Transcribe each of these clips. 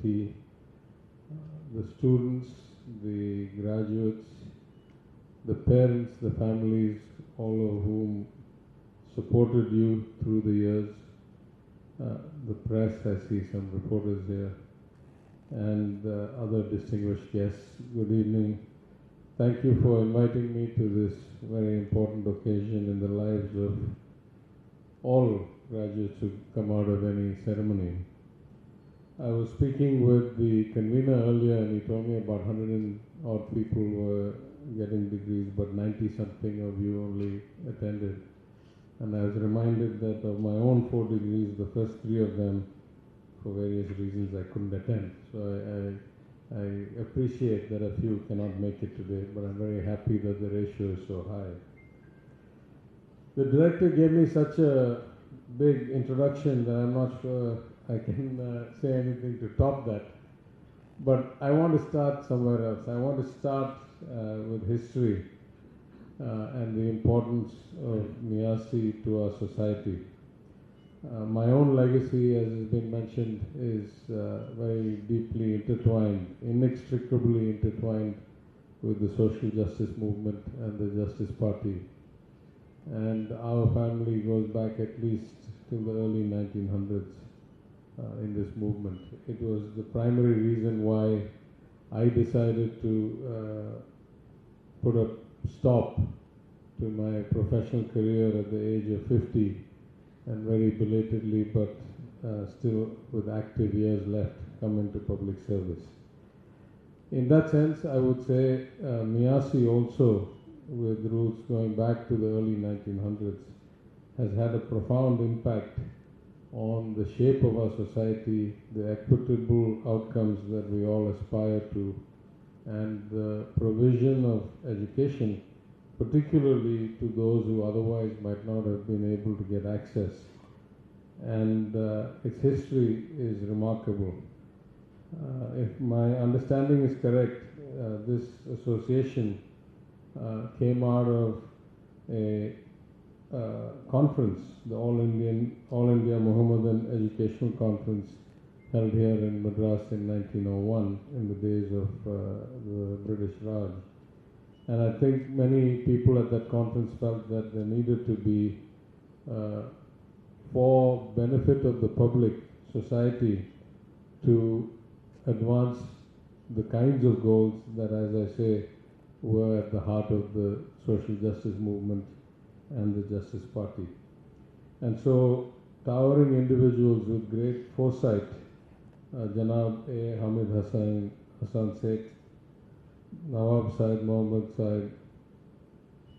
University, the students, the graduates, the parents, the families, all of whom supported you through the years, the press, I see some reporters here, and other distinguished guests. Good evening. Thank you for inviting me to this very important occasion in the lives of all graduates who come out of any ceremony. I was speaking with the convener earlier and he told me about 100 and odd people were getting degrees, but 90-something of you only attended. And I was reminded that of my own 4 degrees, the first 3 of them, for various reasons, I couldn't attend. So I appreciate that a few cannot make it today, but I'm very happy that the ratio is so high. The director gave me such a big introduction that I'm not sure I can say anything to top that. But I want to start somewhere else. I want to start with history and the importance of Miyasi to our society. My own legacy, as has been mentioned, is very deeply intertwined, inextricably intertwined with the social justice movement and the Justice Party. And our family goes back at least to the early 1900s in this movement. It was the primary reason why I decided to put a stop to my professional career at the age of 50, and very belatedly, but still with active years left, come into public service. In that sense, I would say Miyasi also, with roots going back to the early 1900s, has had a profound impact on the shape of our society, the equitable outcomes that we all aspire to, and the provision of education, particularly to those who otherwise might not have been able to get access. And its history is remarkable. If my understanding is correct, this association came out of a conference, the All India Mohammedan Educational Conference, held here in Madras in 1901, in the days of the British Raj. And I think many people at that conference felt that there needed to be, for benefit of the public society, to advance the kinds of goals that, as I say, were at the heart of the social justice movement and the Justice Party. And so, towering individuals with great foresight, Janab A. Hamid Hassan Sheikh, Nawab Syed Mohammad Syed,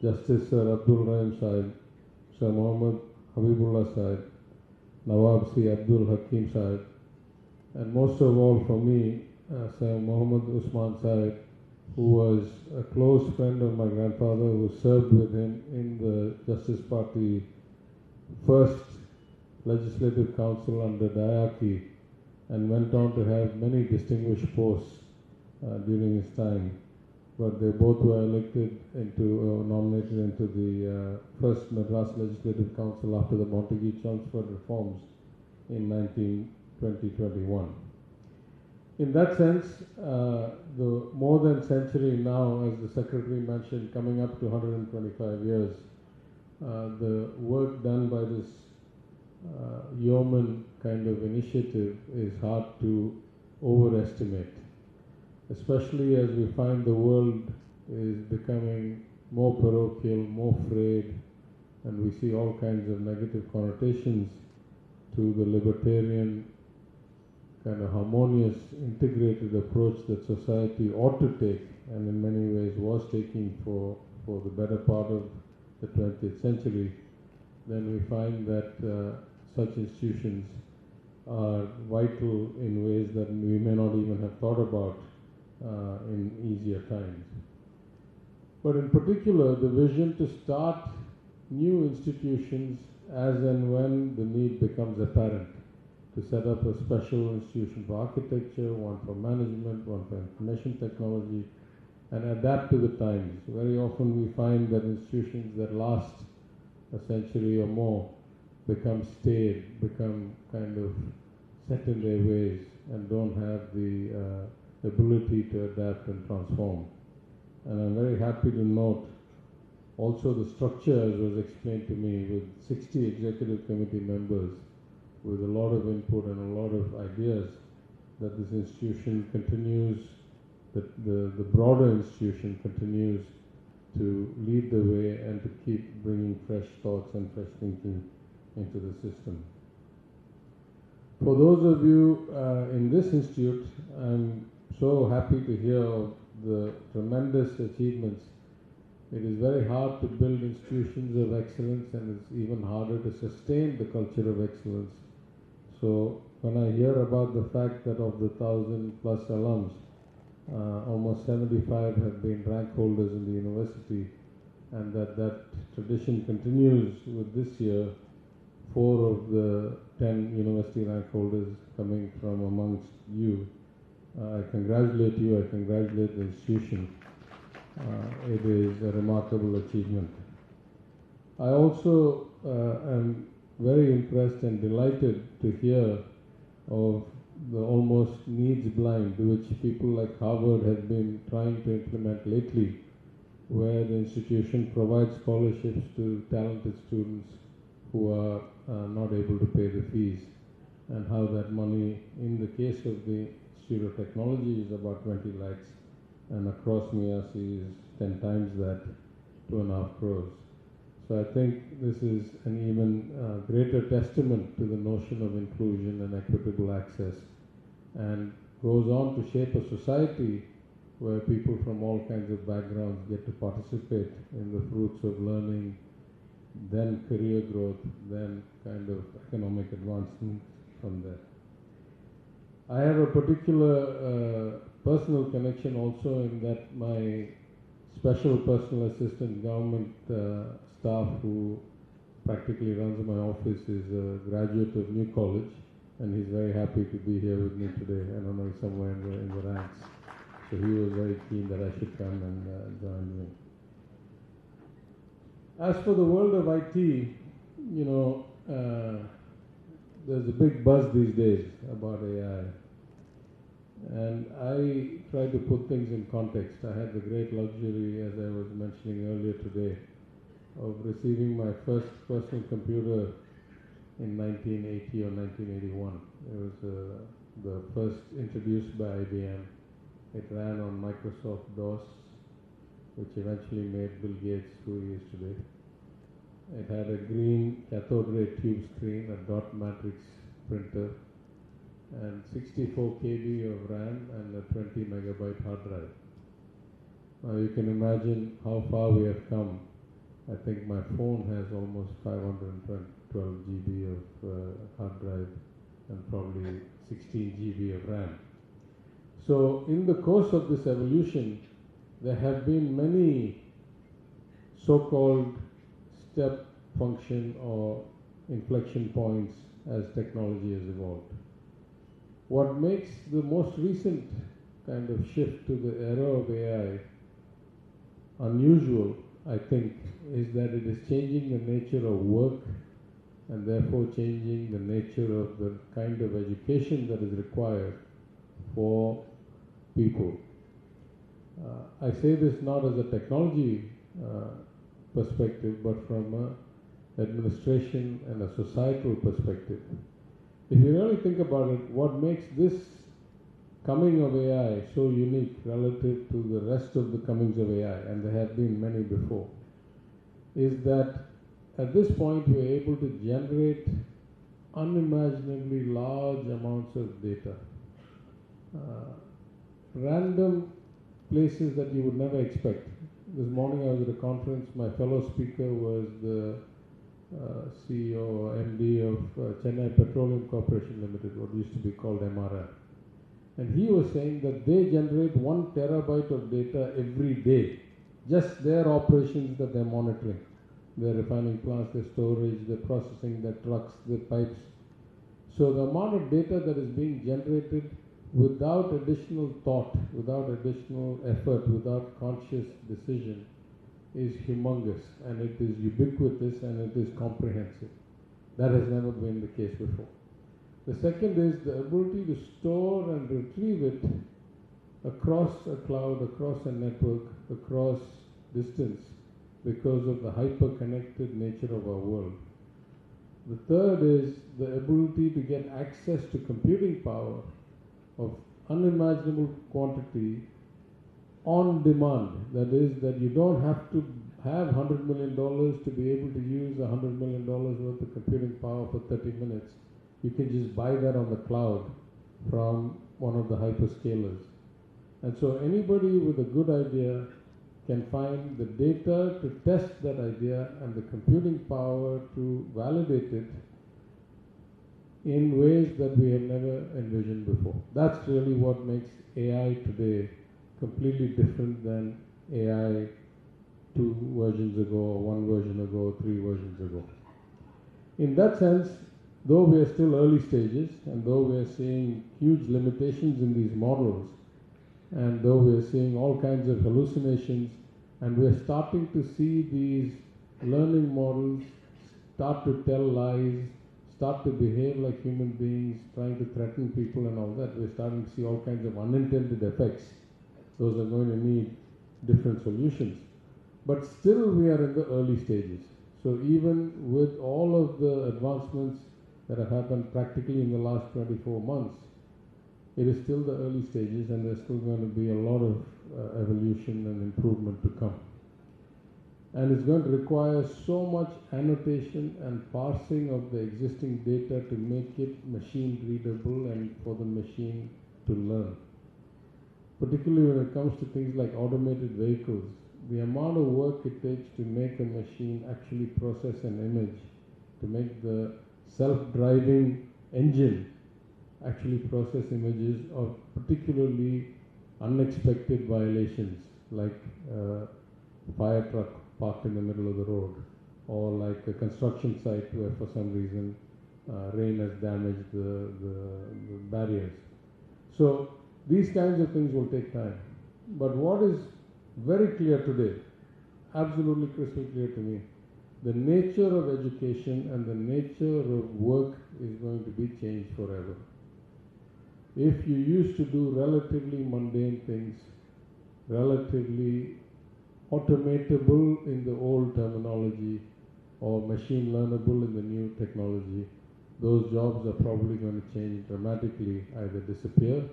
Justice Sir Abdul Rahim Syed, Sir Muhammad Habibullah Syed, Nawab C. Abdul Hakim Syed, and most of all for me, Sir Muhammad Usman Syed, who was a close friend of my grandfather, who served with him in the Justice Party first Legislative Council under Dayaki, and went on to have many distinguished posts during his time. But they both were elected into, nominated into the first Madras Legislative Council after the Montague-Chelmsford reforms in 1920-21. In that sense, the more than century now, as the Secretary mentioned, coming up to 125 years, the work done by this yeoman kind of initiative is hard to overestimate, especially as we find the world is becoming more parochial, more frayed, and we see all kinds of negative connotations to the libertarian kind of harmonious, integrated approach that society ought to take, and in many ways was taking for the better part of the 20th century, then we find that such institutions are vital in ways that we may not even have thought about in easier times. But in particular, the vision to start new institutions as and when the need becomes apparent, to set up a special institution for architecture, one for management, one for information technology, and adapt to the times. Very often we find that institutions that last a century or more become staid, become kind of set in their ways and don't have the ability to adapt and transform. And I'm very happy to note also the structure, as was explained to me, with 60 executive committee members, with a lot of input and a lot of ideas, that this institution continues, that the broader institution continues to lead the way and to keep bringing fresh thoughts and fresh thinking into the system. For those of you in this institute, I'm so happy to hear of the tremendous achievements. It is very hard to build institutions of excellence, and it's even harder to sustain the culture of excellence. So when I hear about the fact that of the 1,000+ alums, almost 75 have been rank holders in the university, and that tradition continues with this year, 4 of the 10 university rank holders coming from amongst you. I congratulate you, I congratulate the institution. It is a remarkable achievement. I also am very impressed and delighted to hear of the almost needs blind, which people like Harvard have been trying to implement lately, where the institution provides scholarships to talented students who are not able to pay the fees, and how that money, in the case of the Institute of Technology, is about 20 lakhs, and across Miyasi is 10 times that, 2.5 crores. So I think this is an even greater testament to the notion of inclusion and equitable access, and goes on to shape a society where people from all kinds of backgrounds get to participate in the fruits of learning, then career growth, then kind of economic advancement from there. I have a particular personal connection also, in that my special personal assistant, government staff who practically runs my office, is a graduate of New College, and he's very happy to be here with me today. I don't know, he's somewhere in the ranks. So he was very keen that I should come and join me. As for the world of IT, you know, there's a big buzz these days about AI. And I try to put things in context. I had the great luxury, as I was mentioning earlier today, of receiving my first personal computer in 1980 or 1981. It was the first introduced by IBM. It ran on Microsoft DOS, which eventually made Bill Gates who he is today. It had a green cathode ray tube screen, a dot matrix printer, and 64 KB of RAM and a 20 megabyte hard drive. Now you can imagine how far we have come. I think my phone has almost 512 GB of hard drive and probably 16 GB of RAM. So in the course of this evolution, there have been many so-called step function or inflection points as technology has evolved. What makes the most recent kind of shift to the era of AI unusual, I think, is that it is changing the nature of work, and therefore changing the nature of the kind of education that is required for people. I say this not as a technology perspective, but from an administration and a societal perspective. If you really think about it, what makes this coming of AI so unique relative to the rest of the comings of AI, and there have been many before, is that at this point we are able to generate unimaginably large amounts of data. Random places that you would never expect. This morning I was at a conference, my fellow speaker was the CEO or MD of Chennai Petroleum Corporation Limited, what used to be called MRL. And he was saying that they generate 1 terabyte of data every day, just their operations that they're monitoring. Their refining plants, their storage, their processing, their trucks, their pipes. So the amount of data that is being generated without additional thought, without additional effort, without conscious decision is humongous, and it is ubiquitous, and it is comprehensive. That has never been the case before. The second is the ability to store and retrieve it across a cloud, across a network, across distance, because of the hyper-connected nature of our world. The third is the ability to get access to computing power of unimaginable quantity on demand. That is, that you don't have to have $100 million to be able to use $100 million worth of computing power for 30 minutes. You can just buy that on the cloud from one of the hyperscalers. And so anybody with a good idea can find the data to test that idea and the computing power to validate it in ways that we have never envisioned before. That's really what makes AI today completely different than AI 2 versions ago, or 1 version ago, 3 versions ago. In that sense, though we are still early stages, and though we are seeing huge limitations in these models, and though we are seeing all kinds of hallucinations, and we are starting to see these learning models start to tell lies, start to behave like human beings, trying to threaten people and all that, we're starting to see all kinds of unintended effects. Those are going to need different solutions. But still we are in the early stages. So even with all of the advancements that have happened practically in the last 24 months, it is still the early stages, and there's still going to be a lot of evolution and improvement to come. And it's going to require so much annotation and parsing of the existing data to make it machine readable and for the machine to learn. Particularly when it comes to things like automated vehicles, the amount of work it takes to make a machine actually process an image, to make the self-driving engine actually process images of particularly unexpected violations, like a fire truck parked in the middle of the road, or like a construction site where for some reason rain has damaged the barriers. So these kinds of things will take time. But what is very clear today, absolutely crystal clear to me, the nature of education and the nature of work is going to be changed forever. If you used to do relatively mundane things, relatively automatable in the old terminology, or machine learnable in the new technology, those jobs are probably going to change dramatically, either disappear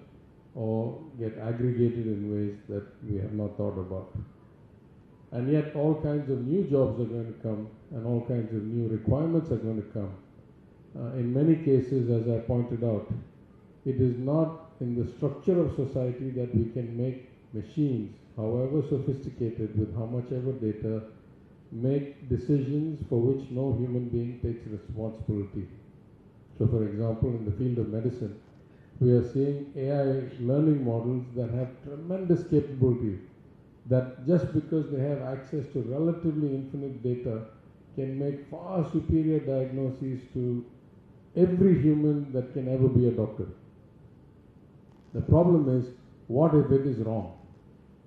or get aggregated in ways that we have not thought about. And yet all kinds of new jobs are going to come, and all kinds of new requirements are going to come. In many cases, as I pointed out, it is not in the structure of society that we can make machines, however sophisticated, with how much ever data, make decisions for which no human being takes responsibility. So for example, in the field of medicine, we are seeing AI learning models that have tremendous capability, that just because they have access to relatively infinite data can make far superior diagnoses to every human that can ever be a doctor. The problem is, what if it is wrong?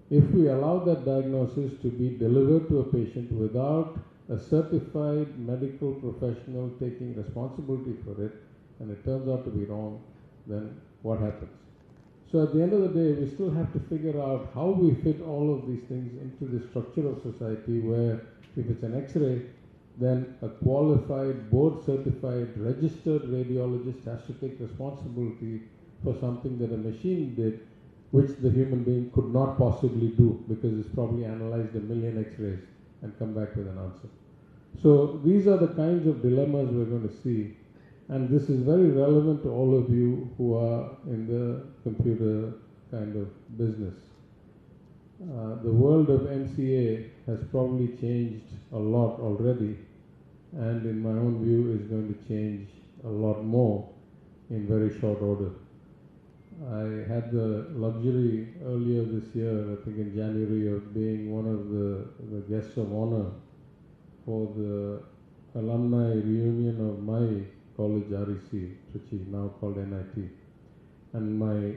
If we allow that diagnosis to be delivered to a patient without a certified medical professional taking responsibility for it, and it turns out to be wrong, then what happens? So at the end of the day, we still have to figure out how we fit all of these things into the structure of society, where if it's an X-ray, then a qualified, board-certified, registered radiologist has to take responsibility for something that a machine did, which the human being could not possibly do, because it's probably analyzed 1 million X-rays and come back with an answer. So these are the kinds of dilemmas we're going to see, and this is very relevant to all of you who are in the computer kind of business. The world of MCA has probably changed a lot already, and in my own view is going to change a lot more in very short order. I had the luxury earlier this year, I think in January, of being one of the guests of honor for the alumni reunion of my college, REC, Trichy, now called NIT. And my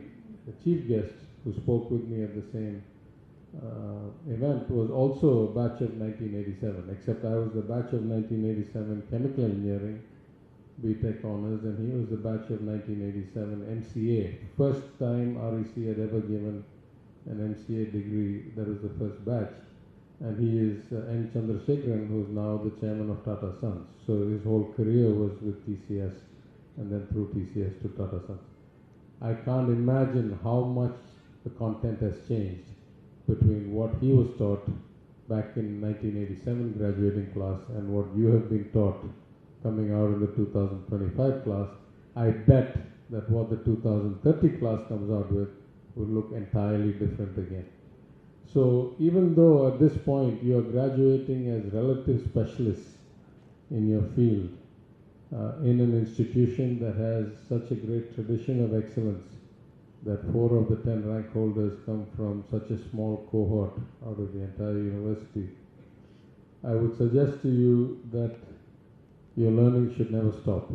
chief guest, who spoke with me at the same event, was also a batch of 1987, except I was the batch of 1987 chemical engineering. B.Tech honors, and he was the batch of 1987 MCA. First time REC had ever given an MCA degree. That was the first batch. And he is N. Chandrasekharan, who is now the chairman of Tata Sons. So his whole career was with TCS, and then through TCS to Tata Sons. I can't imagine how much the content has changed between what he was taught back in 1987 graduating class and what you have been taught coming out in the 2025 class. I bet that what the 2030 class comes out with will look entirely different again. So even though at this point you are graduating as relative specialists in your field, in an institution that has such a great tradition of excellence, that 4 of the 10 rank holders come from such a small cohort out of the entire university, I would suggest to you that your learning should never stop.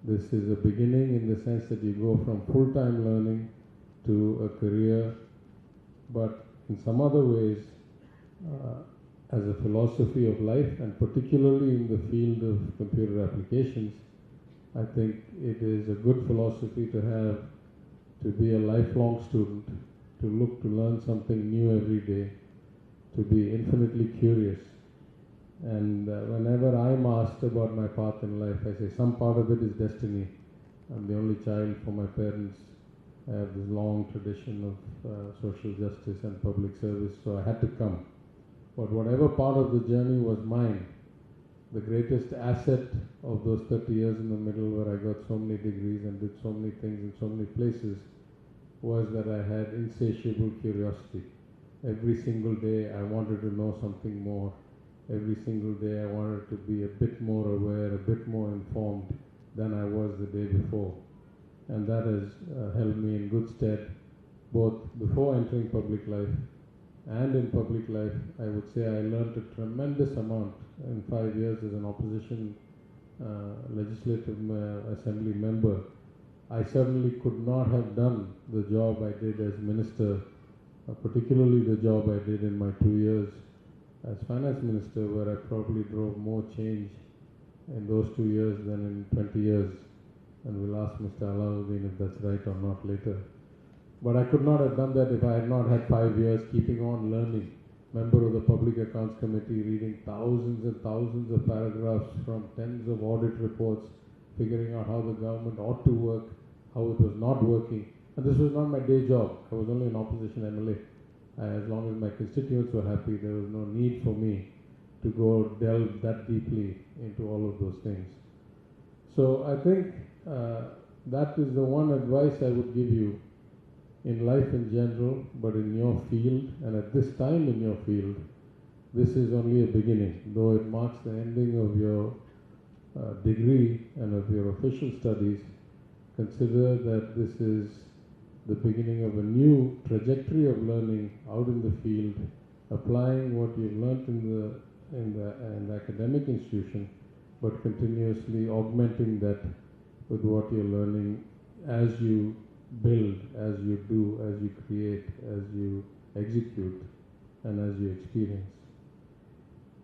This is a beginning in the sense that you go from full-time learning to a career, but in some other ways, as a philosophy of life, and particularly in the field of computer applications, I think it is a good philosophy to have, to be a lifelong student, to look to learn something new every day, to be infinitely curious. And whenever I'm asked about my path in life, I say some part of it is destiny. I'm the only child for my parents. I have this long tradition of social justice and public service, so I had to come. But whatever part of the journey was mine, the greatest asset of those 30 years in the middle where I got so many degrees and did so many things in so many places, was that I had insatiable curiosity. Every single day I wanted to know something more. Every single day I wanted to be a bit more aware, a bit more informed than I was the day before. And that has held me in good stead, both before entering public life and in public life. I would say I learned a tremendous amount in 5 years as an opposition legislative assembly member. I certainly could not have done the job I did as minister, particularly the job I did in my 2 years as finance minister, where I probably drove more change in those 2 years than in 20 years. And we'll ask Mr. Alauddin if that's right or not later. But I could not have done that if I had not had 5 years keeping on learning. Member of the Public Accounts Committee, reading thousands and thousands of paragraphs from tens of audit reports, figuring out how the government ought to work, how it was not working. And this was not my day job. I was only an opposition MLA. As long as my constituents were happy, there was no need for me to go delve that deeply into all of those things. So I think that is the one advice I would give you in life in general, but in your field, and at this time in your field, this is only a beginning. Though it marks the ending of your degree and of your official studies, consider that this is the beginning of a new trajectory of learning out in the field, applying what you've learnt in the academic institution, but continuously augmenting that with what you're learning as you build, as you do, as you create, as you execute, and as you experience.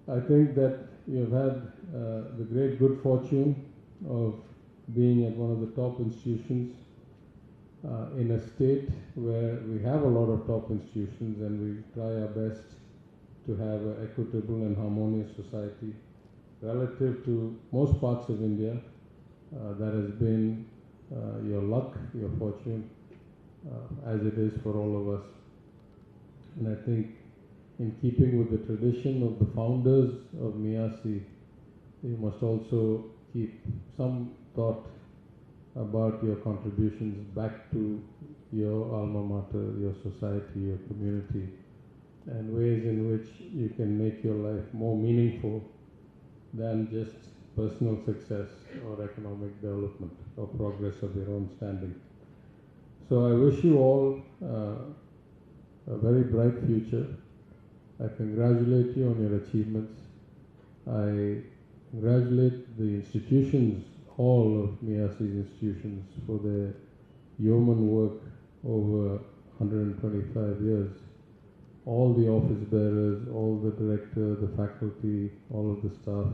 I think that you've had the great good fortune of being at one of the top institutions in a state where we have a lot of top institutions, and we try our best to have an equitable and harmonious society. Relative to most parts of India, that has been your luck, your fortune, as it is for all of us. And I think in keeping with the tradition of the founders of Miyasi, you must also keep some thought about your contributions back to your alma mater, your society, your community, and ways in which you can make your life more meaningful than just personal success or economic development or progress of your own standing. So I wish you all a very bright future. I congratulate you on your achievements. I congratulate the institutions, all of Miyasi's institutions, for their yeoman work over 125 years. All the office bearers, all the director, the faculty, all of the staff.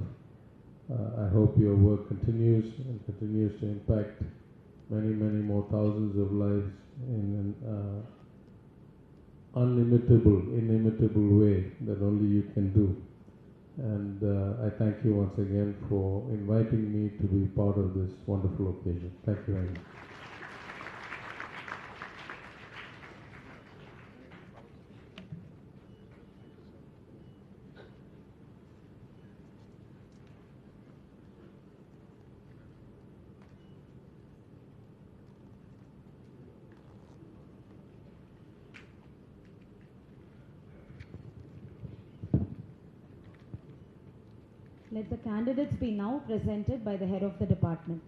I hope your work continues and continues to impact many, many more thousands of lives in an inimitable way that only you can do. And I thank you once again for inviting me to be part of this wonderful occasion. Thank you very much. Let the candidates be now presented by the head of the department.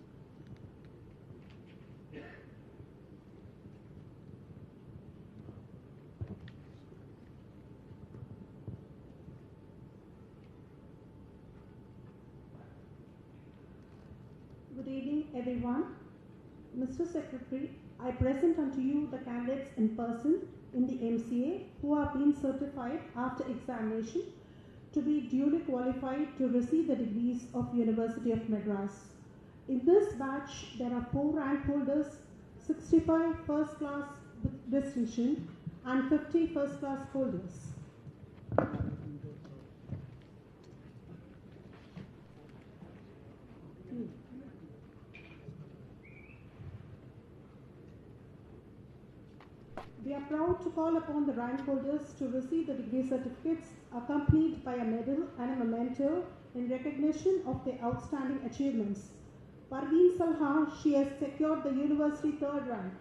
Good evening, everyone. Mr. Secretary, I present unto you the candidates in person in the MCA who have been certified after examination to be duly qualified to receive the degrees of University of Madras. In this batch, there are 4 rank holders, 65 first class with distinction and 50 first class holders. We are proud to call upon the rank holders to receive the degree certificates accompanied by a medal and a memento in recognition of their outstanding achievements. Parveen Salha, she has secured the university 3rd rank.